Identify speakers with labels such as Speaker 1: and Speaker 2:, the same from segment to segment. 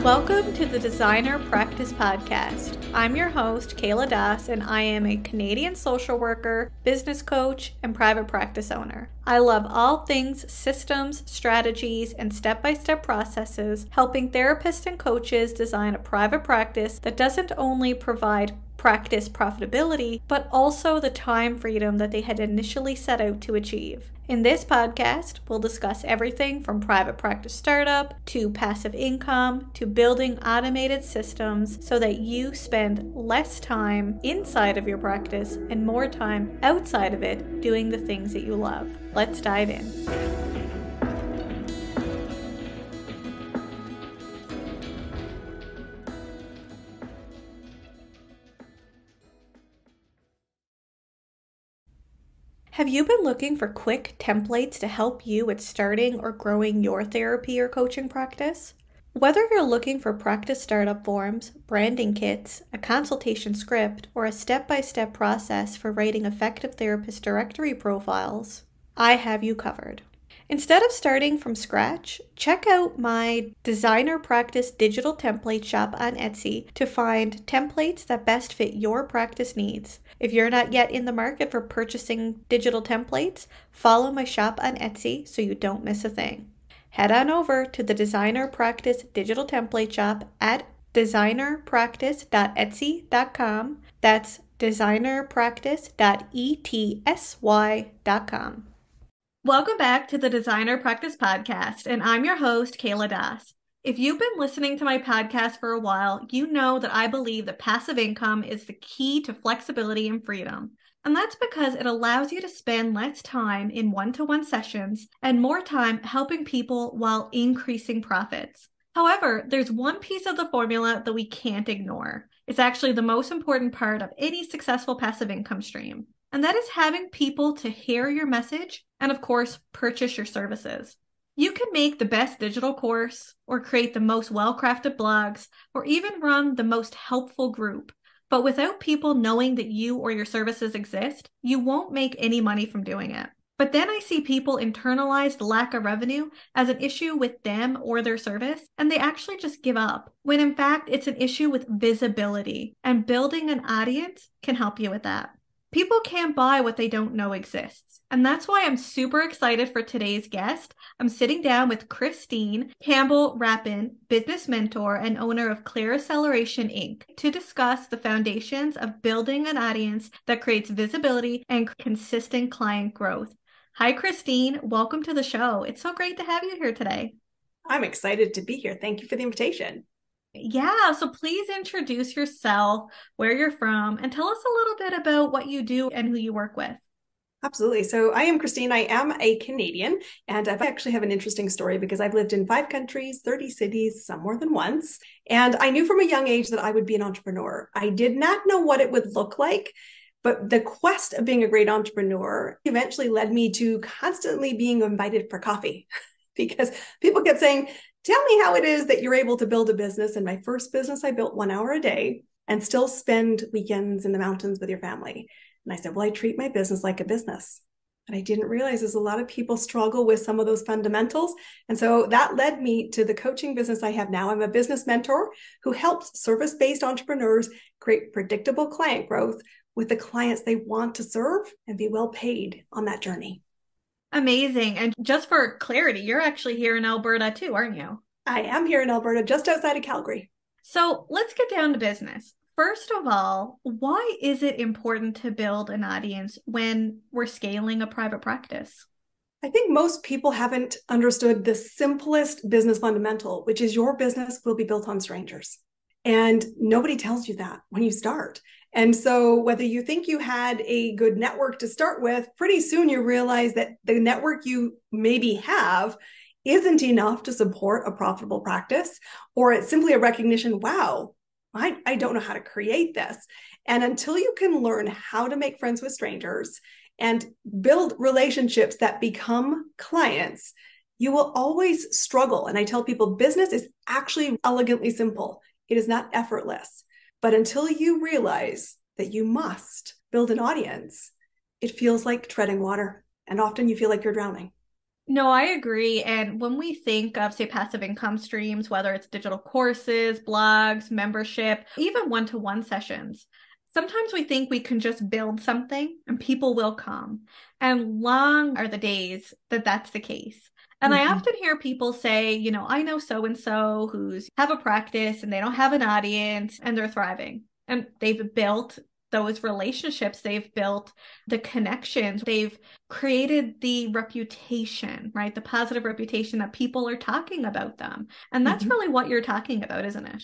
Speaker 1: Welcome to the Designer Practice Podcast. I'm your host, Kayla Das, and I am a Canadian social worker, business coach, and private practice owner. I love all things systems, strategies, and step-by-step processes, helping therapists and coaches design a private practice that doesn't only provide practice profitability, but also the time freedom that they had initially set out to achieve. In this podcast, we'll discuss everything from private practice startup to passive income to building automated systems so that you spend less time inside of your practice and more time outside of it doing the things that you love. Let's dive in. Have you been looking for quick templates to help you with starting or growing your therapy or coaching practice? Whether you're looking for practice startup forms, branding kits, a consultation script, or a step-by-step process for writing effective therapist directory profiles, I have you covered. Instead of starting from scratch, check out my Designer Practice digital template shop on Etsy to find templates that best fit your practice needs. If you're not yet in the market for purchasing digital templates, follow my shop on Etsy so you don't miss a thing. Head on over to the Designer Practice digital template shop at designerpractice.etsy.com. That's designerpractice.etsy.com. Welcome back to the Designer Practice Podcast, and I'm your host, Kayla Das. If you've been listening to my podcast for a while, you know that I believe that passive income is the key to flexibility and freedom. And that's because it allows you to spend less time in one-to-one sessions and more time helping people while increasing profits. However, there's one piece of the formula that we can't ignore. It's actually the most important part of any successful passive income stream. And that is having people to hear your message and, of course, purchase your services. You can make the best digital course or create the most well-crafted blogs or even run the most helpful group. But without people knowing that you or your services exist, you won't make any money from doing it. But then I see people internalize the lack of revenue as an issue with them or their service, and they actually just give up, when in fact it's an issue with visibility, and building an audience can help you with that. People can't buy what they don't know exists. And that's why I'm super excited for today's guest. I'm sitting down with Christine Campbell Rapin, business mentor and owner of Clear Acceleration Inc., to discuss the foundations of building an audience that creates visibility and consistent client growth. Hi, Christine. Welcome to the show. It's so great to have you here today.
Speaker 2: I'm excited to be here. Thank you for the invitation.
Speaker 1: Yeah, so please introduce yourself, where you're from, and tell us a little bit about what you do and who you work with.
Speaker 2: Absolutely. So I am Christine. I am a Canadian, and I actually have an interesting story because I've lived in 5 countries, 30 cities, some more than once. And I knew from a young age that I would be an entrepreneur. I did not know what it would look like, but the quest of being a great entrepreneur eventually led me to constantly being invited for coffee because people kept saying, tell me how it is that you're able to build a business. And my first business, I built 1 hour a day and still spend weekends in the mountains with your family. And I said, well, I treat my business like a business. And I didn't realize there's a lot of people struggle with some of those fundamentals. And so that led me to the coaching business I have now. I'm a business mentor who helps service-based entrepreneurs create predictable client growth with the clients they want to serve and be well paid on that journey.
Speaker 1: Amazing. And just for clarity, you're actually here in Alberta too, aren't you?
Speaker 2: I am here in Alberta, just outside of Calgary.
Speaker 1: So let's get down to business. First of all, why is it important to build an audience when we're scaling a private practice?
Speaker 2: I think most people haven't understood the simplest business fundamental, which is your business will be built on strangers. And nobody tells you that when you start. And so whether you think you had a good network to start with, pretty soon you realize that the network you maybe have isn't enough to support a profitable practice, or it's simply a recognition, wow, I don't know how to create this. And until you can learn how to make friends with strangers and build relationships that become clients, you will always struggle. And I tell people business is actually elegantly simple. It is not effortless. But until you realize that you must build an audience, it feels like treading water. And often you feel like you're drowning.
Speaker 1: No, I agree. And when we think of, say, passive income streams, whether it's digital courses, blogs, membership, even one-to-one sessions, sometimes we think we can just build something and people will come. And long are the days that that's the case. And I
Speaker 2: Mhm.
Speaker 1: often hear people say, I know so and so who's have a practice and they don't have an audience and they're thriving. And they've built those relationships, they've built the connections, they've created the reputation, right? The positive reputation that people are talking about them. And that's
Speaker 2: Mhm.
Speaker 1: really what you're talking about, isn't it?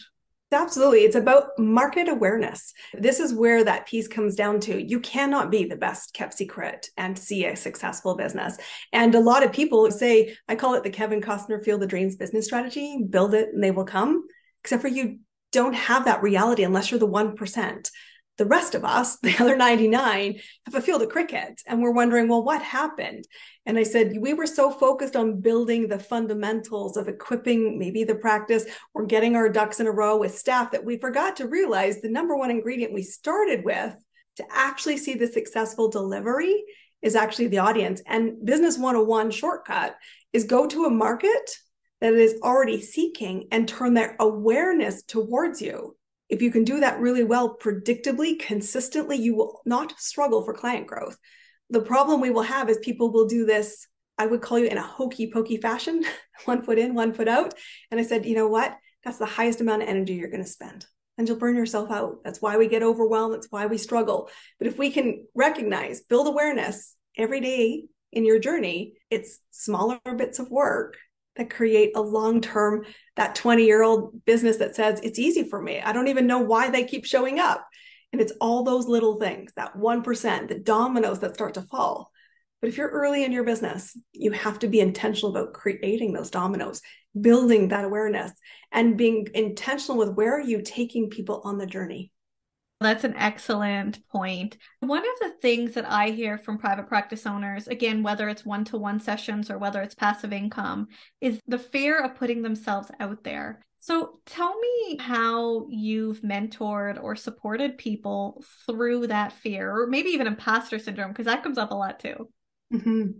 Speaker 2: Absolutely. It's about market awareness. This is where that piece comes down to. You cannot be the best kept secret and see a successful business. And a lot of people say, I call it the Kevin Costner Field of Dreams business strategy, build it and they will come. Except for you don't have that reality unless you're the 1%. The rest of us, the other 99, have a field of crickets. And we're wondering, well, what happened? And I said, we were so focused on building the fundamentals of equipping maybe the practice or getting our ducks in a row with staff that we forgot to realize the number one ingredient we started with to actually see the successful delivery is actually the audience. And Business 101 shortcut is go to a market that is already seeking and turn their awareness towards you. If you can do that really well, predictably, consistently, you will not struggle for client growth. The problem we will have is people will do this, I would call you in a hokey pokey fashion, one foot in, one foot out. And I said, you know what? That's the highest amount of energy you're going to spend. And you'll burn yourself out. That's why we get overwhelmed. That's why we struggle. But if we can recognize, build awareness every day in your journey, it's smaller bits of work that create a long-term, that 20-year-old business that says, it's easy for me. I don't even know why they keep showing up. And it's all those little things, that 1%, the dominoes that start to fall. But if you're early in your business, you have to be intentional about creating those dominoes, building that awareness, and being intentional with where are you taking people on the journey.
Speaker 1: That's an excellent point. One of the things that I hear from private practice owners, again, whether it's one-to-one sessions or whether it's passive income, is the fear of putting themselves out there. So tell me how you've mentored or supported people through that fear, or maybe even imposter syndrome, because that comes up a lot too.
Speaker 2: Mm-hmm.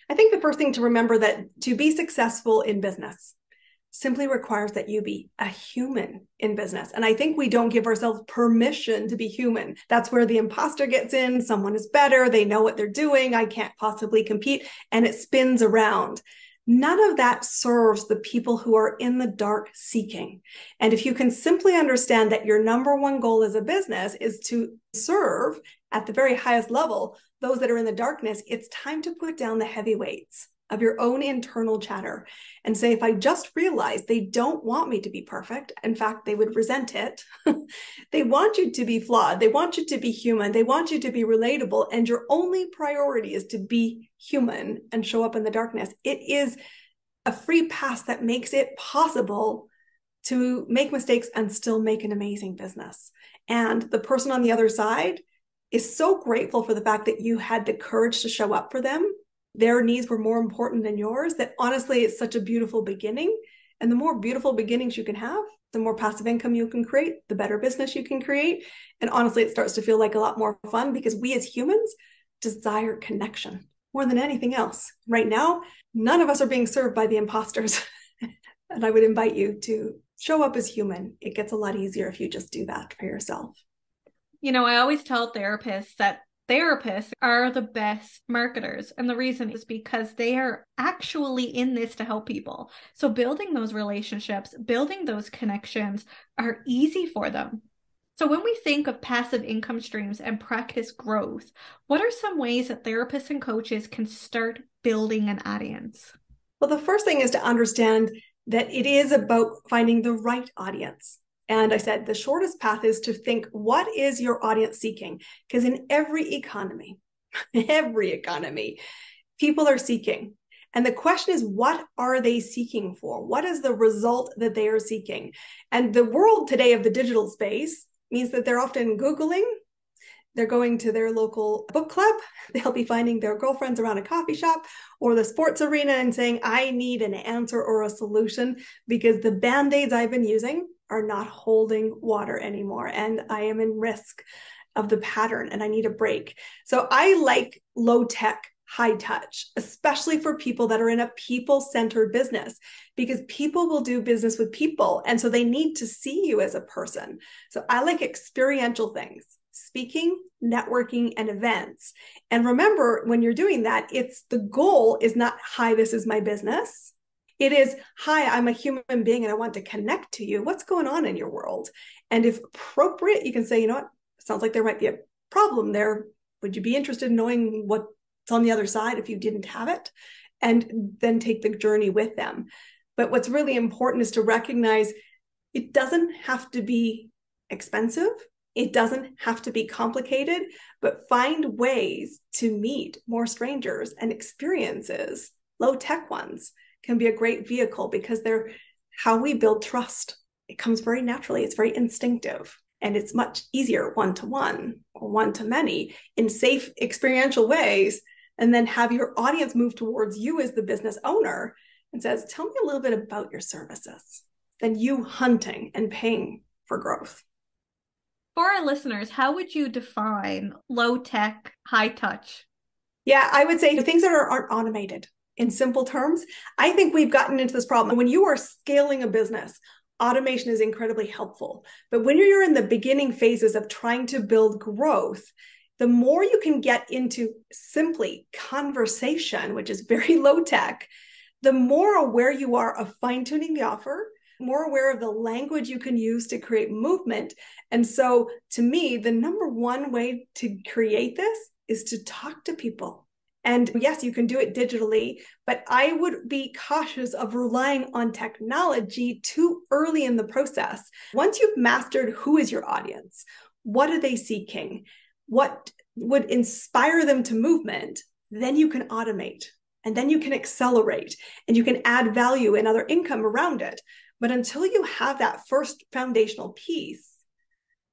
Speaker 2: I think the first thing to remember that to be successful in business simply requires that you be a human in business. And I think we don't give ourselves permission to be human. That's where the imposter gets in. Someone is better. They know what they're doing. I can't possibly compete. And it spins around. None of that serves the people who are in the dark seeking. And if you can simply understand that your number one goal as a business is to serve at the very highest level those that are in the darkness, it's time to put down the heavy weights of your own internal chatter and say, if I just realized they don't want me to be perfect, in fact, they would resent it. They want you to be flawed. They want you to be human. They want you to be relatable. And your only priority is to be human and show up in the darkness. It is a free pass that makes it possible to make mistakes and still make an amazing business. And the person on the other side is so grateful for the fact that you had the courage to show up for them. Their needs were more important than yours, that honestly, it's such a beautiful beginning. And the more beautiful beginnings you can have, the more passive income you can create, the better business you can create. And honestly, it starts to feel like a lot more fun because we as humans desire connection more than anything else. Right now, none of us are being served by the imposters. And I would invite you to show up as human. It gets a lot easier if you just do that for yourself.
Speaker 1: I always tell therapists that therapists are the best marketers. And the reason is because they are actually in this to help people. So building those relationships, building those connections are easy for them. So when we think of passive income streams and practice growth, what are some ways that therapists and coaches can start building an audience?
Speaker 2: Well, the first thing is to understand that it is about finding the right audience. And I said the shortest path is to think, what is your audience seeking? Because in every economy, every economy, people are seeking. And the question is, what are they seeking for? What is the result that they are seeking? And the world today of the digital space means that they're often Googling, they're going to their local book club. They'll be finding their girlfriends around a coffee shop or the sports arena and saying, I need an answer or a solution because the band-aids I've been using are not holding water anymore. And I am in risk of the pattern and I need a break. So I like low tech high touch, especially for people that are in a people-centered business, because people will do business with people. And so they need to see you as a person. So I like experiential things, speaking, networking, and events. And remember, when you're doing that, it's the goal is not, hi, this is my business. It is, hi, I'm a human being and I want to connect to you. What's going on in your world? And if appropriate, you can say, you know what, sounds like there might be a problem there. Would you be interested in knowing what's on the other side if you didn't have it? And then take the journey with them. But what's really important is to recognize it doesn't have to be expensive. It doesn't have to be complicated, but find ways to meet more strangers, and experiences, low tech ones, can be a great vehicle because they're how we build trust. It comes very naturally. It's very instinctive. And it's much easier one-to-one or one-to-many in safe experiential ways. And then have your audience move towards you as the business owner and says, tell me a little bit about your services. Then you hunting and paying for growth.
Speaker 1: For our listeners, how would you define low tech, high touch?
Speaker 2: Yeah, I would say things that aren't automated. In simple terms, I think we've gotten into this problem. When you are scaling a business, automation is incredibly helpful. But when you're in the beginning phases of trying to build growth, the more you can get into simply conversation, which is very low tech, the more aware you are of fine-tuning the offer, more aware of the language you can use to create movement. And so to me, the number one way to create this is to talk to people. And yes, you can do it digitally, but I would be cautious of relying on technology too early in the process. Once you've mastered who is your audience, what are they seeking, what would inspire them to movement, then you can automate and then you can accelerate and you can add value and other income around it. But until you have that first foundational piece,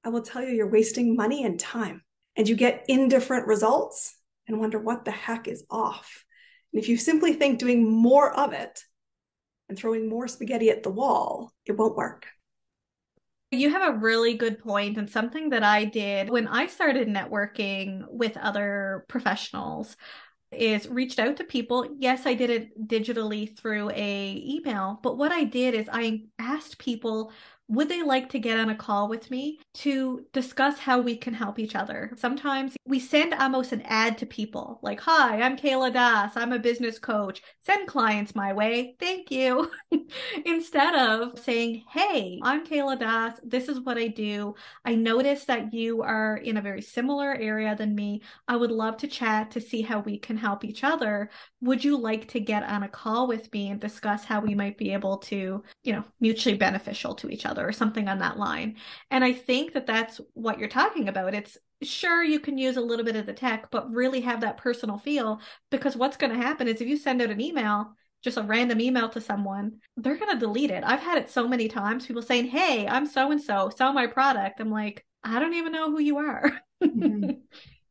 Speaker 2: I will tell you, you're wasting money and time, and you get indifferent results and wonder what the heck is off. And if you simply think doing more of it and throwing more spaghetti at the wall, it won't work.
Speaker 1: You have a really good point, and something that I did when I started networking with other professionals is reached out to people. Yes, I did it digitally through a email, but what I did is I asked people, would they like to get on a call with me to discuss how we can help each other? Sometimes we send almost an ad to people like, hi, I'm Kayla Das. I'm a business coach. Send clients my way. Thank you. Instead of saying, hey, I'm Kayla Das. This is what I do. I noticed that you are in a very similar area than me. I would love to chat to see how we can help each other. Would you like to get on a call with me and discuss how we might be able to, mutually beneficial to each other or something on that line? And I think that that's what you're talking about. It's sure you can use a little bit of the tech, but really have that personal feel, because what's going to happen is if you send out an email, just a random email to someone, they're going to delete it. I've had it so many times, people saying, hey, I'm so-and-so, sell my product. I'm like, I don't even know who you are.
Speaker 2: Mm-hmm.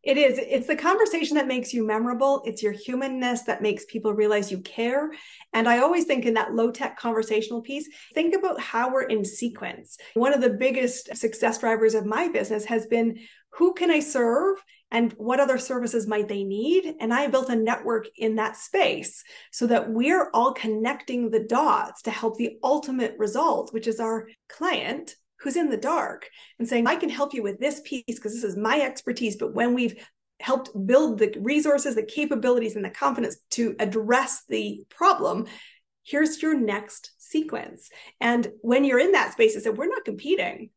Speaker 2: It is. It's the conversation that makes you memorable. It's your humanness that makes people realize you care. And I always think in that low-tech conversational piece, think about how we're in sequence. One of the biggest success drivers of my business has been, who can I serve and what other services might they need? And I built a network in that space so that we're all connecting the dots to help the ultimate result, which is our client who's in the dark, and saying, I can help you with this piece because this is my expertise. But when we've helped build the resources, the capabilities, and the confidence to address the problem, here's your next sequence. And when you're in that space, I said, we're not competing.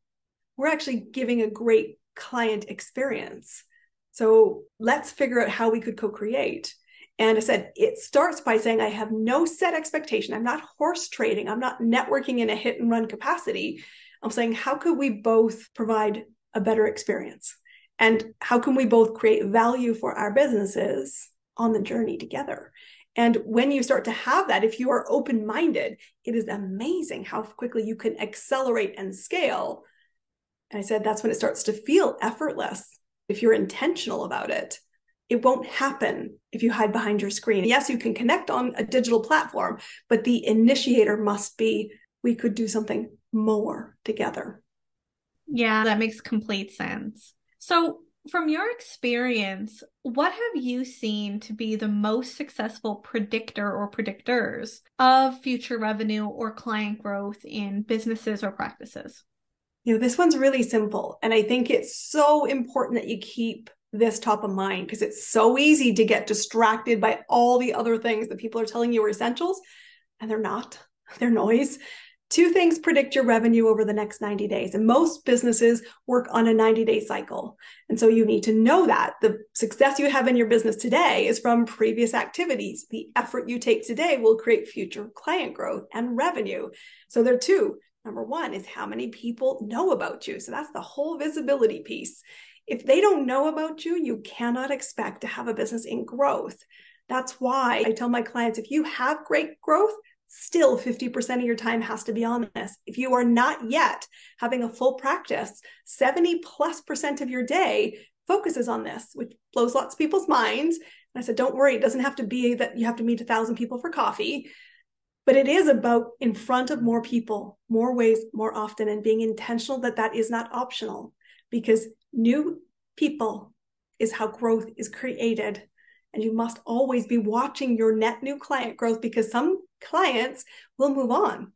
Speaker 2: We're actually giving a great client experience. So let's figure out how we could co-create. And I said, it starts by saying, I have no set expectation. I'm not horse trading. I'm not networking in a hit and run capacity. I'm saying, how could we both provide a better experience? And how can we both create value for our businesses on the journey together? And when you start to have that, if you are open-minded, it is amazing how quickly you can accelerate and scale. And I said, that's when it starts to feel effortless. If you're intentional about it, it won't happen if you hide behind your screen. Yes, you can connect on a digital platform, but the initiator must be, we could do something more together.
Speaker 1: Yeah, that makes complete sense. So From your experience, what have you seen to be the most successful predictor or predictors of future revenue or client growth in businesses or practices?
Speaker 2: This one's really simple. And I think it's so important that you keep this top of mind because it's so easy to get distracted by all the other things that people are telling you are essentials, and they're not. They're noise. Two things predict your revenue over the next 90 days. And most businesses work on a 90-day cycle. And so you need to know that the success you have in your business today is from previous activities. The effort you take today will create future client growth and revenue. So there are two. Number one is how many people know about you. So that's the whole visibility piece. If they don't know about you, you cannot expect to have a business in growth. That's why I tell my clients, if you have great growth, still 50% of your time has to be on this. If you are not yet having a full practice, 70+% of your day focuses on this, which blows lots of people's minds. And I said, don't worry, it doesn't have to be that you have to meet 1,000 people for coffee, but it is about in front of more people, more ways, more often, and being intentional that that is not optional, because new people is how growth is created. And you must always be watching your net new client growth, because some clients will move on.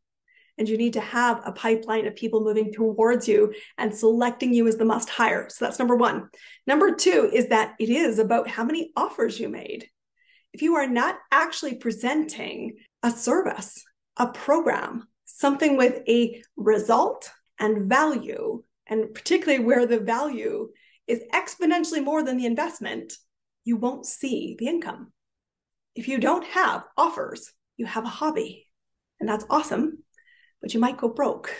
Speaker 2: And you need to have a pipeline of people moving towards you and selecting you as the must hire. So that's number one. Number two is that it is about how many offers you made. If you are not actually presenting a service, a program, something with a result and value, and particularly where the value is exponentially more than the investment, you won't see the income. If you don't have offers, you have a hobby, and that's awesome, but you might go broke.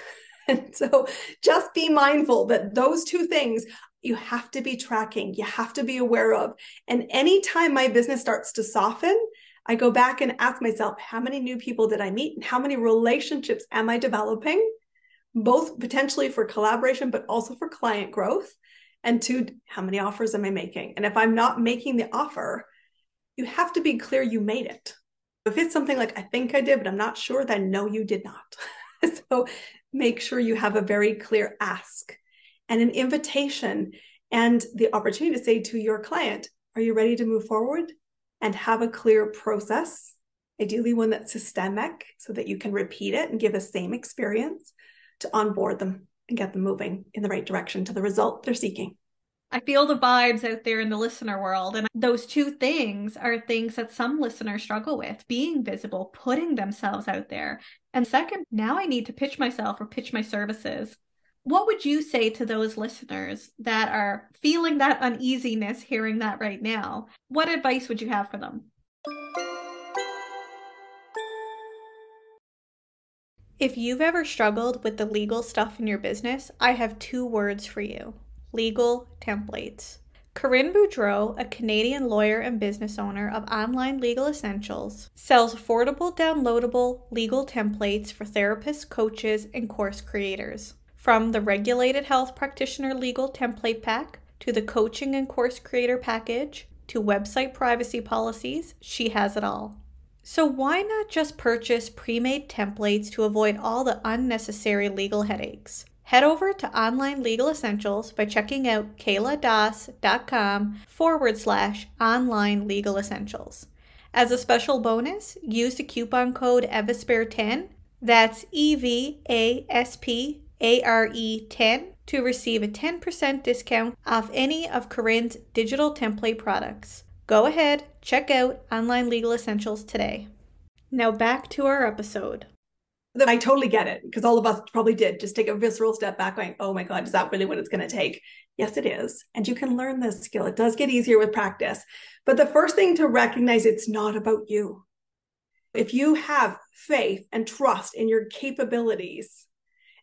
Speaker 2: And so just be mindful that those two things you have to be tracking, you have to be aware of. And anytime my business starts to soften, I go back and ask myself, how many new people did I meet and how many relationships am I developing, both potentially for collaboration, but also for client growth? And two, how many offers am I making? And if I'm not making the offer, you have to be clear you made it. If it's something like, I think I did, but I'm not sure, then no, you did not. So make sure you have a very clear ask and an invitation and the opportunity to say to your client, are you ready to move forward? And have a clear process, ideally one that's systemic so that you can repeat it and give the same experience to onboard them and get them moving in the right direction to the result they're seeking.
Speaker 1: I feel the vibes out there in the listener world. And those two things are things that some listeners struggle with: being visible, putting themselves out there. And second, now I need to pitch myself or pitch my services. What would you say to those listeners that are feeling that uneasiness hearing that right now? What advice would you have for them? If you've ever struggled with the legal stuff in your business, I have two words for you: legal templates. Corinne Boudreau, a Canadian lawyer and business owner of Online Legal Essentials, sells affordable, downloadable legal templates for therapists, coaches, and course creators. From the Regulated Health Practitioner Legal Template Pack to the Coaching and Course Creator Package to website privacy policies, she has it all. So why not just purchase pre-made templates to avoid all the unnecessary legal headaches? Head over to Online Legal Essentials by checking out kayladas.com/online legal essentials. As a special bonus, use the coupon code EVASPARE10, that's EVASPARE10, to receive a 10% discount off any of Corinne's digital template products. Go ahead, check out Online Legal Essentials today. Now back to our episode.
Speaker 2: I totally get it, because all of us probably did just take a visceral step back going, oh my God, is that really what it's going to take? Yes, it is. And you can learn this skill. It does get easier with practice. But the first thing to recognize, it's not about you. If you have faith and trust in your capabilities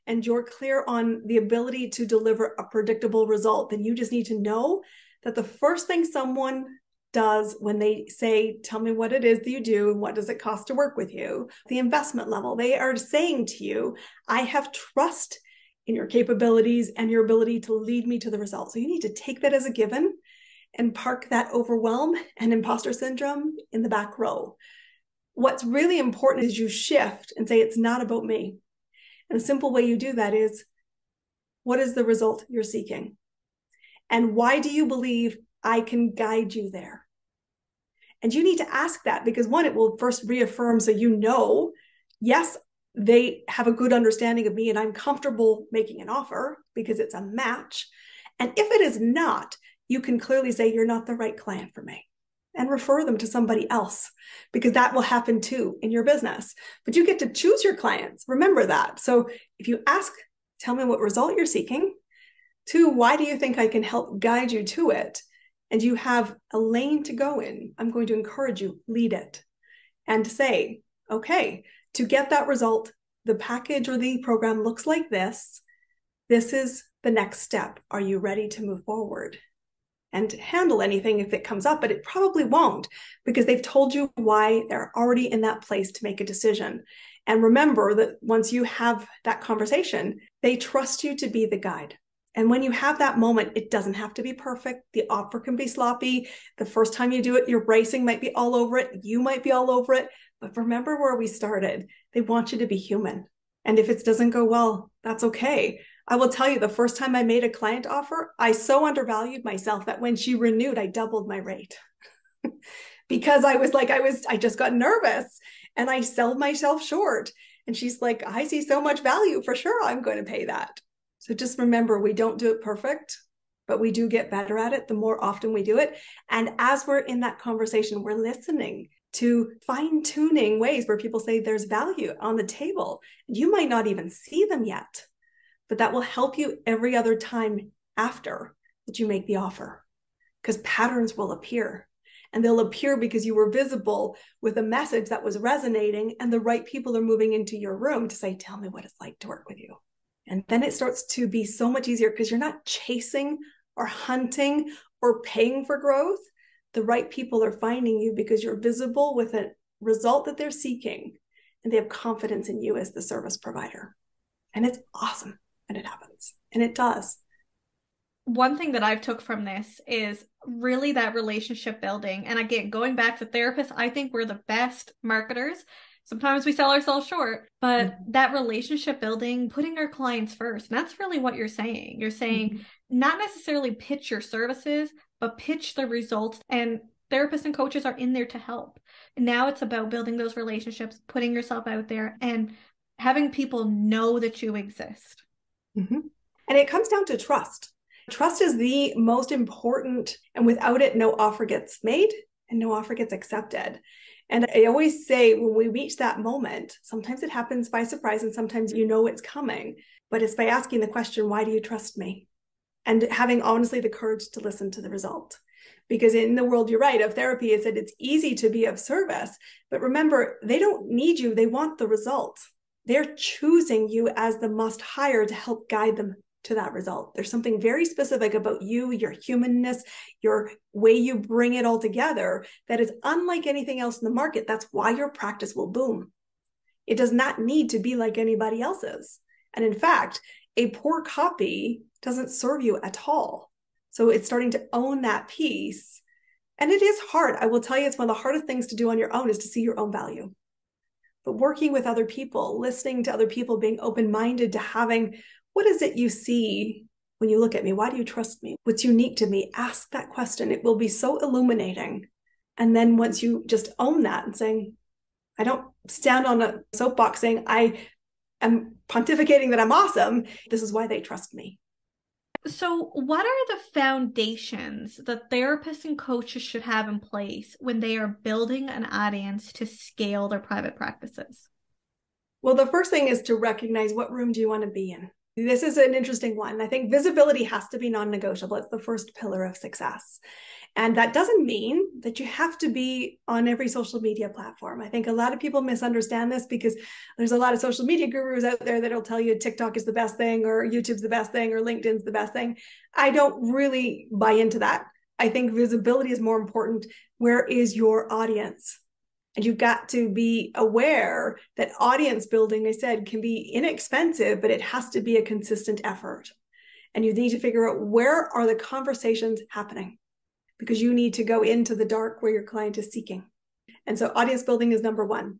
Speaker 2: and you're clear on the ability to deliver a predictable result, then you just need to know that the first thing someone does when they say, tell me what it is that you do and what does it cost to work with you, the investment level, they are saying to you, I have trust in your capabilities and your ability to lead me to the result. So you need to take that as a given and park that overwhelm and imposter syndrome in the back row. What's really important is you shift and say, it's not about me. And a simple way you do that is, what is the result you're seeking? And why do you believe I can guide you there? And you need to ask that because one, it will first reaffirm so you know, yes, they have a good understanding of me and I'm comfortable making an offer because it's a match. And if it is not, you can clearly say you're not the right client for me and refer them to somebody else because that will happen too in your business. But you get to choose your clients. Remember that. So if you ask, tell me what result you're seeking. Two, why do you think I can help guide you to it? And you have a lane to go in. I'm going to encourage you, lead it and say, okay, to get that result, the package or the program looks like this. This is the next step. Are you ready to move forward? And handle anything if it comes up, but it probably won't because they've told you why they're already in that place to make a decision. And remember that once you have that conversation, they trust you to be the guide. And when you have that moment, it doesn't have to be perfect. The offer can be sloppy. The first time you do it, your bracing might be all over it. You might be all over it. But remember where we started. They want you to be human. And if it doesn't go well, that's okay. I will tell you, the first time I made a client offer, I so undervalued myself that when she renewed, I doubled my rate because I just got nervous and I sold myself short. And she's like, I see so much value for sure. I'm going to pay that. So just remember, we don't do it perfect, but we do get better at it the more often we do it. And as we're in that conversation, we're listening to fine-tuning ways where people say there's value on the table. You might not even see them yet, but that will help you every other time after that you make the offer because patterns will appear. And they'll appear because you were visible with a message that was resonating and the right people are moving into your room to say, tell me what it's like to work with you. And then it starts to be so much easier because you're not chasing or hunting or paying for growth. The right people are finding you because you're visible with a result that they're seeking and they have confidence in you as the service provider. And it's awesome when it happens. And it does.
Speaker 1: One thing that I've took from this is really that relationship building. And again, going back to therapists, I think we're the best marketers. Sometimes we sell ourselves short, but that relationship building, putting our clients first, and that's really what you're saying. You're saying not necessarily pitch your services, but pitch the results. And therapists and coaches are in there to help. And now it's about building those relationships, putting yourself out there, and having people know that you exist.
Speaker 2: And it comes down to trust. Trust is the most important, and without it, no offer gets made and no offer gets accepted. And I always say when we reach that moment, sometimes it happens by surprise and sometimes you know it's coming, but it's by asking the question, why do you trust me? And having honestly the courage to listen to the result. Because in the world, you're right, of therapy, it's that it's easy to be of service. But remember, they don't need you. They want the result. They're choosing you as the must hire to help guide them to that result. There's something very specific about you, your humanness, your way you bring it all together that is unlike anything else in the market. That's why your practice will boom. It does not need to be like anybody else's. And in fact, a poor copy doesn't serve you at all. So it's starting to own that piece. And it is hard. I will tell you, it's one of the hardest things to do on your own is to see your own value. But working with other people, listening to other people, being open-minded to having, what is it you see when you look at me? Why do you trust me? What's unique to me? Ask that question. It will be so illuminating. And then once you just own that and saying, I don't stand on a soapbox saying I am pontificating that I'm awesome. This is why they trust me.
Speaker 1: So what are the foundations that therapists and coaches should have in place when they are building an audience to scale their private practices?
Speaker 2: Well, the first thing is to recognize what room do you want to be in? This is an interesting one. I think visibility has to be non-negotiable. It's the first pillar of success. And that doesn't mean that you have to be on every social media platform. I think a lot of people misunderstand this because there's a lot of social media gurus out there that'll tell you TikTok is the best thing or YouTube's the best thing or LinkedIn's the best thing. I don't really buy into that. I think visibility is more important. Where is your audience? And you've got to be aware that audience building, I said, can be inexpensive, but it has to be a consistent effort. And you need to figure out where are the conversations happening, because you need to go into the dark where your client is seeking. And so audience building is number one.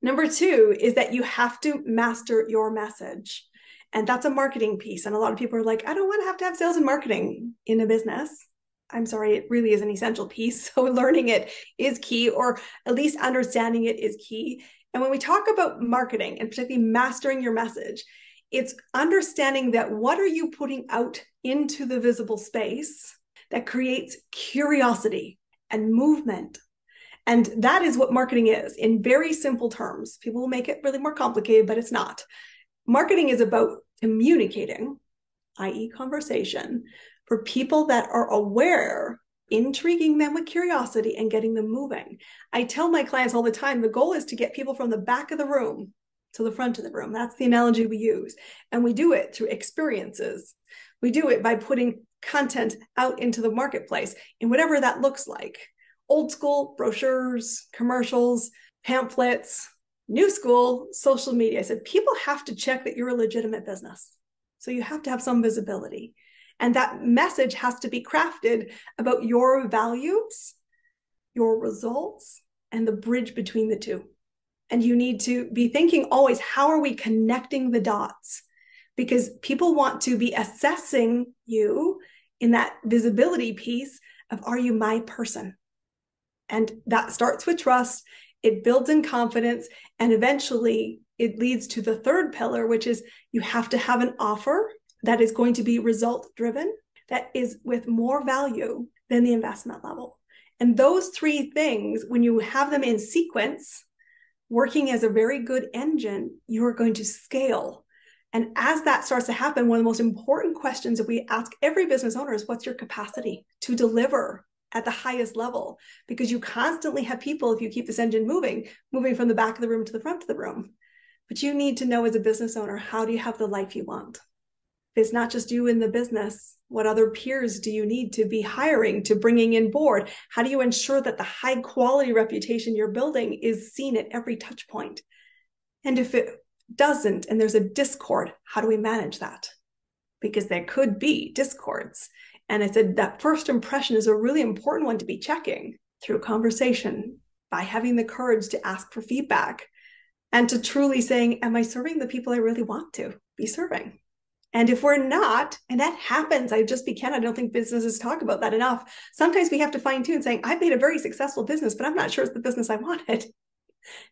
Speaker 2: Number two is that you have to master your message. And that's a marketing piece. And a lot of people are like, I don't want to have sales and marketing in a business. I'm sorry, it really is an essential piece. So learning it is key, or at least understanding it is key. And when we talk about marketing, and particularly mastering your message, it's understanding that what are you putting out into the visible space that creates curiosity and movement. And that is what marketing is in very simple terms. People will make it really more complicated, but it's not. Marketing is about communicating, i.e. conversation, for people that are aware, intriguing them with curiosity and getting them moving. I tell my clients all the time, the goal is to get people from the back of the room to the front of the room. That's the analogy we use. And we do it through experiences. We do it by putting content out into the marketplace in whatever that looks like. Old school brochures, commercials, pamphlets, new school, social media. I said, people have to check that you're a legitimate business. So you have to have some visibility. And that message has to be crafted about your values, your results, and the bridge between the two. And you need to be thinking always, how are we connecting the dots? Because people want to be assessing you in that visibility piece of, are you my person? And that starts with trust. It builds in confidence. And eventually it leads to the third pillar, which is you have to have an offer that is going to be result driven, that is with more value than the investment level. And those three things, when you have them in sequence, working as a very good engine, you're going to scale. And as that starts to happen, one of the most important questions that we ask every business owner is, what's your capacity to deliver at the highest level? Because you constantly have people, if you keep this engine moving from the back of the room to the front of the room. But you need to know as a business owner, how do you have the life you want? It's not just you in the business. What other peers do you need to be hiring, to bringing in board? How do you ensure that the high quality reputation you're building is seen at every touch point? And if it doesn't, and there's a discord, how do we manage that? Because there could be discords. And I said that first impression is a really important one to be checking through conversation, by having the courage to ask for feedback and to truly saying, am I serving the people I really want to be serving? And if we're not, and that happens, I just be candid, I don't think businesses talk about that enough. Sometimes we have to fine tune saying, I've made a very successful business, but I'm not sure it's the business I wanted.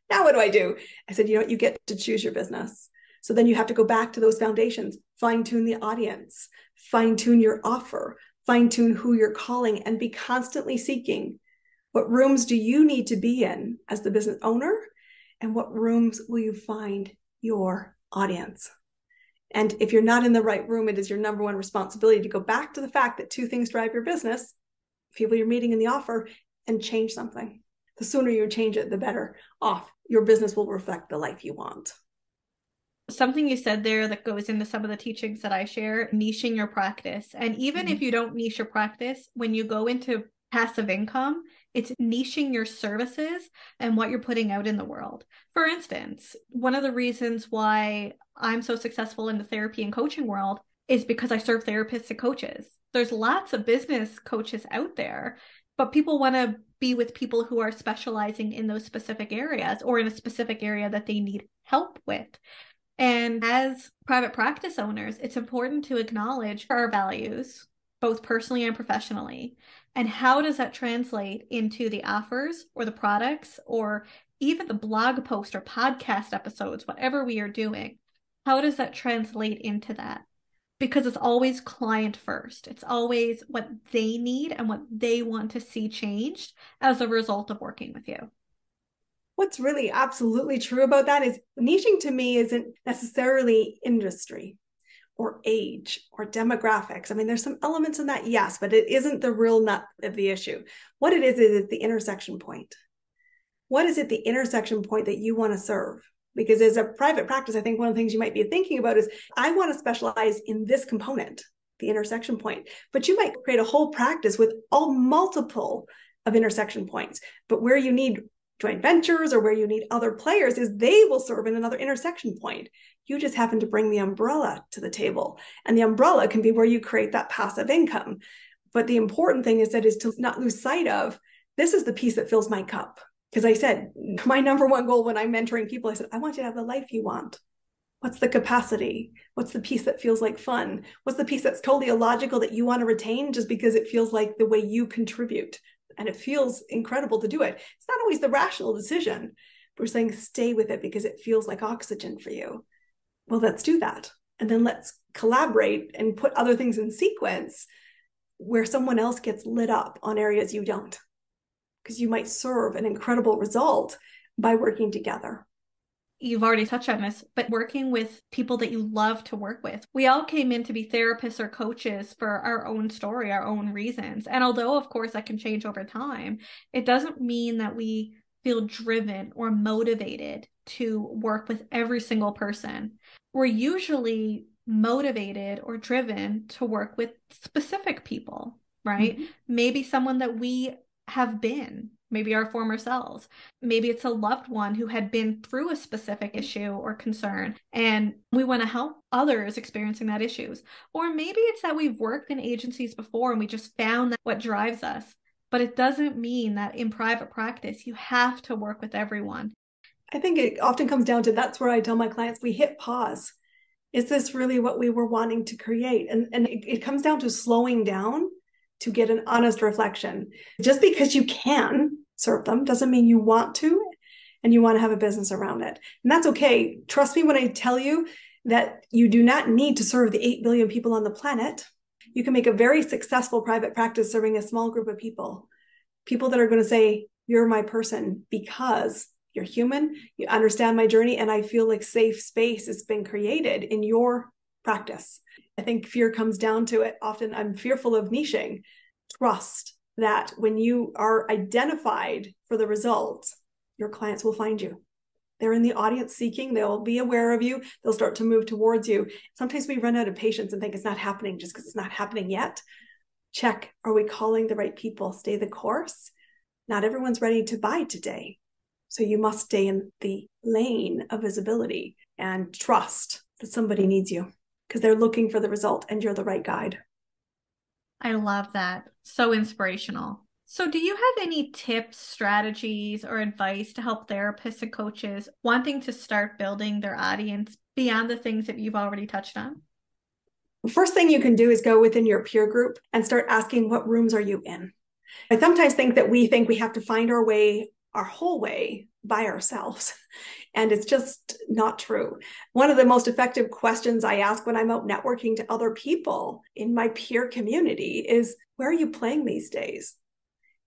Speaker 2: Now what do? I said, you know what, you get to choose your business. So then you have to go back to those foundations, fine tune the audience, fine tune your offer, fine tune who you're calling, and be constantly seeking, what rooms do you need to be in as the business owner? And what rooms will you find your audience? And if you're not in the right room, it is your number one responsibility to go back to the fact that two things drive your business: people you're meeting in the offer, and change something. The sooner you change it, the better off your business will reflect the life you want.
Speaker 1: Something you said there that goes into some of the teachings that I share, niching your practice. And even if you don't niche your practice, when you go into passive income, it's niching your services and what you're putting out in the world. For instance, one of the reasons why I'm so successful in the therapy and coaching world is because I serve therapists and coaches. There's lots of business coaches out there, but people want to be with people who are specializing in those specific areas, or in a specific area that they need help with. And as private practice owners, it's important to acknowledge our values, both personally and professionally. And how does that translate into the offers or the products or even the blog post or podcast episodes, whatever we are doing? How does that translate into that? Because it's always client first. It's always what they need and what they want to see changed as a result of working with you.
Speaker 2: What's really absolutely true about that is niching to me isn't necessarily industry or age or demographics. I mean, there's some elements in that, yes, but it isn't the real nut of the issue. What it is the intersection point. What is it, the intersection point that you want to serve? Because as a private practice, I think one of the things you might be thinking about is, I want to specialize in this component, the intersection point. But you might create a whole practice with all multiple of intersection points. But where you need joint ventures or where you need other players is they will serve in another intersection point. You just happen to bring the umbrella to the table. And the umbrella can be where you create that passive income. But the important thing is to not lose sight of, this is the piece that fills my cup. Because I said, my number one goal when I'm mentoring people, I said, I want you to have the life you want. What's the capacity? What's the piece that feels like fun? What's the piece that's totally illogical that you want to retain just because it feels like the way you contribute? And it feels incredible to do it. It's not always the rational decision. We're saying stay with it because it feels like oxygen for you. Well, let's do that. And then let's collaborate and put other things in sequence where someone else gets lit up on areas you don't. Because you might serve an incredible result by working together.
Speaker 1: You've already touched on this, but working with people that you love to work with. We all came in to be therapists or coaches for our own story, our own reasons. And although, of course, that can change over time, it doesn't mean that we feel driven or motivated to work with every single person. We're usually motivated or driven to work with specific people, right?
Speaker 2: Mm-hmm.
Speaker 1: Maybe someone that we have been, maybe our former selves. Maybe it's a loved one who had been through a specific issue or concern, and we want to help others experiencing that issues. Or maybe it's that we've worked in agencies before and we just found that what drives us. But it doesn't mean that in private practice, you have to work with everyone.
Speaker 2: I think it often comes down to that's where I tell my clients, we hit pause. Is this really what we were wanting to create? And it comes down to slowing down to get an honest reflection. Just because you can serve them doesn't mean you want to, and you want to have a business around it. And that's okay. Trust me when I tell you that you do not need to serve the 8 billion people on the planet. You can make a very successful private practice serving a small group of people that are going to say, you're my person because you're human, you understand my journey, and I feel like safe space has been created in your practice. I think fear comes down to it. Often I'm fearful of niching. Trust that when you are identified for the results, your clients will find you. They're in the audience seeking. They'll be aware of you. They'll start to move towards you. Sometimes we run out of patience and think it's not happening just because it's not happening yet. Check, are we calling the right people? Stay the course. Not everyone's ready to buy today. So you must stay in the lane of visibility and trust that somebody needs you because they're looking for the result and you're the right guide.
Speaker 1: I love that. So inspirational. So do you have any tips, strategies, or advice to help therapists and coaches wanting to start building their audience beyond the things that you've already touched on?
Speaker 2: The first thing you can do is go within your peer group and start asking, what rooms are you in? I sometimes think we have to find our way, our whole way by ourselves. And it's just not true. One of the most effective questions I ask when I'm out networking to other people in my peer community is, where are you playing these days?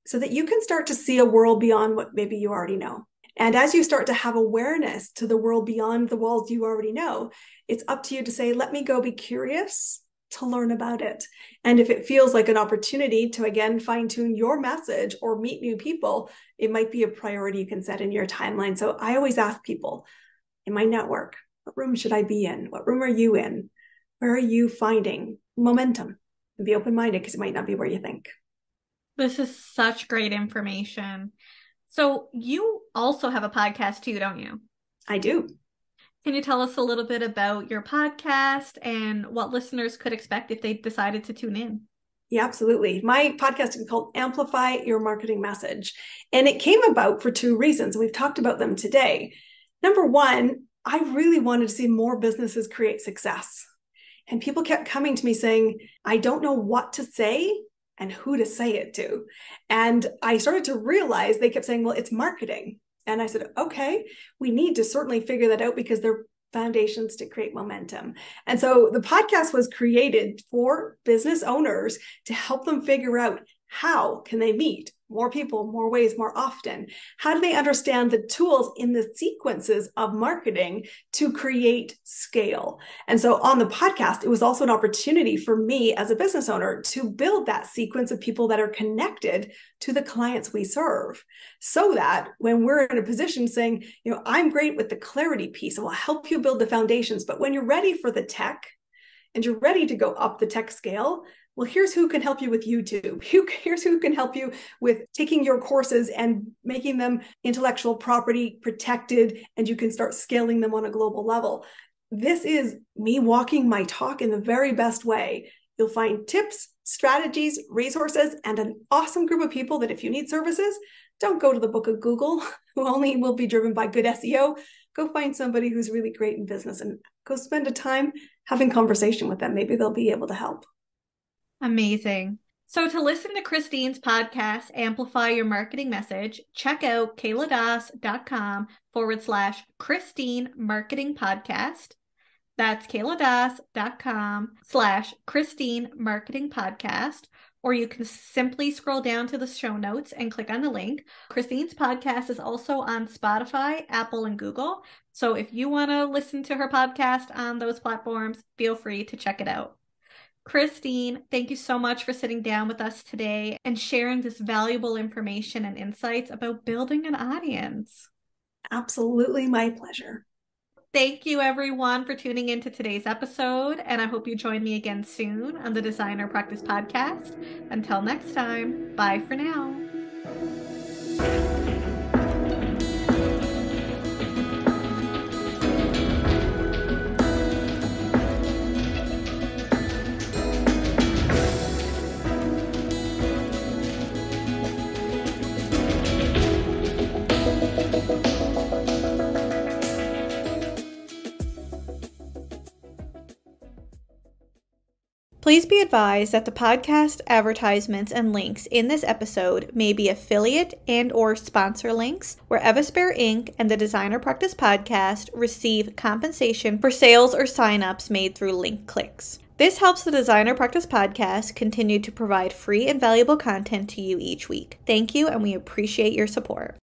Speaker 2: So that you can start to see a world beyond what maybe you already know. And as you start to have awareness to the world beyond the walls you already know, it's up to you to say, let me go be curious to learn about it. And if it feels like an opportunity to, again, fine tune your message or meet new people, it might be a priority you can set in your timeline. So I always ask people in my network, what room should I be in? What room are you in? Where are you finding momentum? And be open-minded because it might not be where you think.
Speaker 1: This is such great information. So you also have a podcast too, don't you?
Speaker 2: I do.
Speaker 1: Can you tell us a little bit about your podcast and what listeners could expect if they decided to tune in?
Speaker 2: Yeah, absolutely. My podcast is called Amplify Your Marketing Message. And it came about for two reasons. We've talked about them today. Number one, I really wanted to see more businesses create success. And people kept coming to me saying, I don't know what to say and who to say it to. And I started to realize they kept saying, well, it's marketing. And I said, okay, we need to certainly figure that out because they're foundations to create momentum. And so the podcast was created for business owners to help them figure out how can they meet more people, more ways, more often? How do they understand the tools in the sequences of marketing to create scale? And so on the podcast, it was also an opportunity for me as a business owner to build that sequence of people that are connected to the clients we serve so that when we're in a position saying, I'm great with the clarity piece, I will help you build the foundations. But when you're ready for the tech and you're ready to go up the tech scale, well, here's who can help you with YouTube. Here's who can help you with taking your courses and making them intellectual property protected, and you can start scaling them on a global level. This is me walking my talk in the very best way. You'll find tips, strategies, resources, and an awesome group of people that if you need services, don't go to the book of Google, who only will be driven by good SEO. Go find somebody who's really great in business and go spend a time having conversation with them. Maybe they'll be able to help.
Speaker 1: Amazing. So to listen to Christine's podcast, Amplify Your Marketing Message, check out kayladas.com/Christine Marketing Podcast. That's kayladas.com/Christine Marketing Podcast. Or you can simply scroll down to the show notes and click on the link. Christine's podcast is also on Spotify, Apple, and Google. So if you want to listen to her podcast on those platforms, feel free to check it out. Christine, thank you so much for sitting down with us today and sharing this valuable information and insights about building an audience.
Speaker 2: Absolutely my pleasure.
Speaker 1: Thank you, everyone, for tuning into today's episode, and I hope you join me again soon on the Designer Practice Podcast. Until next time, bye for now. Please be advised that the podcast advertisements and links in this episode may be affiliate and/or sponsor links where Evaspare Inc. and the Designer Practice Podcast receive compensation for sales or signups made through link clicks. This helps the Designer Practice Podcast continue to provide free and valuable content to you each week. Thank you, and we appreciate your support.